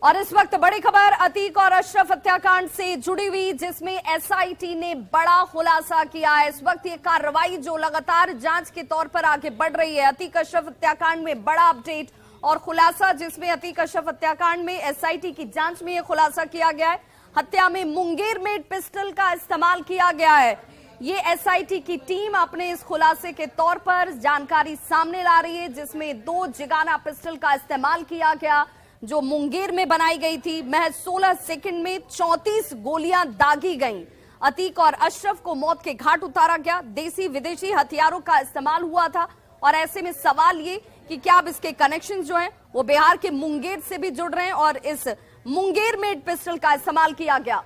और इस वक्त बड़ी खबर अतीक और अशरफ हत्याकांड से जुड़ी हुई, जिसमें एसआईटी ने बड़ा खुलासा किया है। इस वक्त ये कार्रवाई जो लगातार जांच के तौर पर आगे बढ़ रही है, अतीक अशरफ हत्याकांड में बड़ा अपडेट और खुलासा, जिसमें अतीक अशरफ हत्याकांड में एसआईटी की जांच में यह खुलासा किया गया है। हत्या में मुंगेर मेड पिस्टल का इस्तेमाल किया गया है। ये एसआईटी की टीम अपने इस खुलासे के तौर पर जानकारी सामने ला रही है, जिसमें 2 जिगाना पिस्टल का इस्तेमाल किया गया जो मुंगेर में बनाई गई थी। महज 16 सेकंड में 34 गोलियां दागी गईं। अतीक और अशरफ को मौत के घाट उतारा गया। देसी विदेशी हथियारों का इस्तेमाल हुआ था और ऐसे में सवाल ये कि क्या अब इसके कनेक्शन जो हैं वो बिहार के मुंगेर से भी जुड़ रहे हैं और इस मुंगेर मेड पिस्टल का इस्तेमाल किया गया।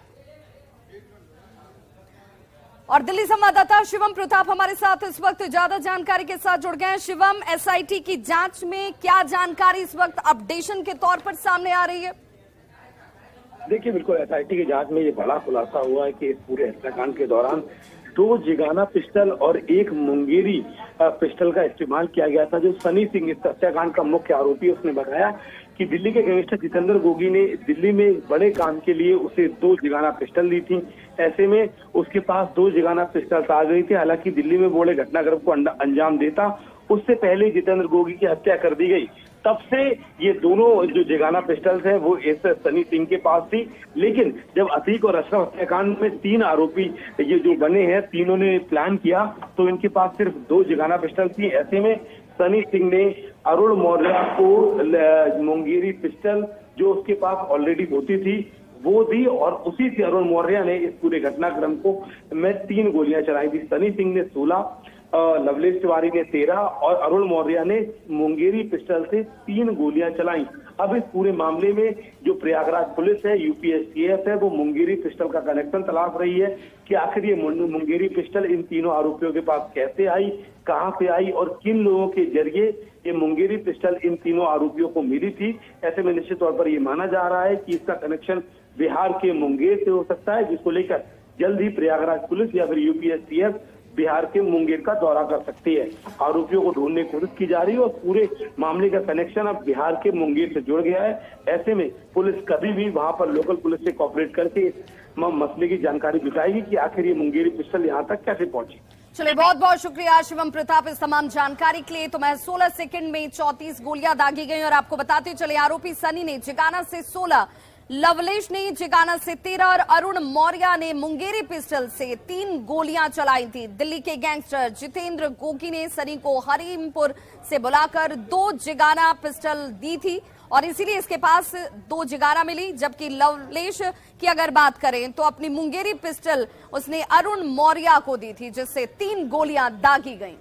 और दिल्ली संवाददाता शिवम प्रताप हमारे साथ इस वक्त ज्यादा जानकारी के साथ जुड़ गए हैं। शिवम, एसआईटी की जांच में क्या जानकारी इस वक्त अपडेशन के तौर पर सामने आ रही है? देखिए, बिल्कुल एसआईटी की जांच में ये बड़ा खुलासा हुआ है कि इस पूरे हत्याकांड के दौरान 2 जिगाना पिस्टल और 1 मुंगेरी पिस्टल का इस्तेमाल किया गया था। जो सनी सिंह इस हत्याकांड का मुख्य आरोपी, उसने बताया कि दिल्ली के गैंगस्टर जितेंद्र गोगी ने दिल्ली में बड़े काम के लिए उसे 2 जिगाना पिस्टल दी थी। ऐसे में उसके पास 2 जिगाना पिस्टल आ गई थी। हालांकि दिल्ली में बोले घटनाक्रम को अंजाम देता उससे पहले जितेंद्र गोगी की हत्या कर दी गई। तब से ये दोनों जो जिगाना पिस्टल्स हैं वो इस सनी सिंह के पास थी। लेकिन जब अतीक और अशरफ हत्याकांड में 3 आरोपी ये जो बने हैं, तीनों ने प्लान किया तो इनके पास सिर्फ 2 जिगाना पिस्टल थी। ऐसे में सनी सिंह ने अरुण मौर्य को मुंगेरी पिस्टल जो उसके पास ऑलरेडी होती थी वो दी और उसी से अरुण मौर्य ने इस पूरे घटनाक्रम को में 3 गोलियां चलाई थी। सनी सिंह ने 16, लवलेश तिवारी ने 13 और अरुण मौर्य ने मुंगेरी पिस्टल से 3 गोलियां चलाई। अब इस पूरे मामले में जो प्रयागराज पुलिस है, यूपीएसटीएफ है, वो मुंगेरी पिस्टल का कनेक्शन तलाश रही है कि आखिर ये मुंगेरी पिस्टल इन तीनों आरोपियों के पास कैसे आई, कहां से आई और किन लोगों के जरिए ये मुंगेरी पिस्टल इन तीनों आरोपियों को मिली थी। ऐसे में निश्चित तौर पर ये माना जा रहा है कि इसका कनेक्शन बिहार के मुंगेर से हो सकता है, जिसको लेकर जल्द ही प्रयागराज पुलिस या फिर यूपीएसटीएफ बिहार के मुंगेर का दौरा कर सकती है। आरोपियों को ढूंढने की कोशिश की जा रही है और पूरे मामले का कनेक्शन अब बिहार के मुंगेर से जुड़ गया है। ऐसे में पुलिस कभी भी वहां पर लोकल पुलिस से कोऑपरेट करके इस मसले की जानकारी जुटाएगी कि आखिर ये मुंगेरी पिस्टल यहाँ तक कैसे पहुंची। चलिए, बहुत बहुत शुक्रिया शिवम प्रताप इस तमाम जानकारी के लिए। तो मैं 16 सेकंड में 34 गोलियां दागी गई और आपको बताते चले आरोपी सनी ने जिगाना से 16, लवलेश ने जिगाना से 13 और अरुण मौर्य ने मुंगेरी पिस्टल से 3 गोलियां चलाई थी। दिल्ली के गैंगस्टर जितेंद्र गोगी ने सनी को हरीमपुर से बुलाकर 2 जिगाना पिस्टल दी थी और इसीलिए इसके पास 2 जिगाना मिली। जबकि लवलेश की अगर बात करें तो अपनी मुंगेरी पिस्टल उसने अरुण मौर्य को दी थी, जिससे 3 गोलियां दागी गईं।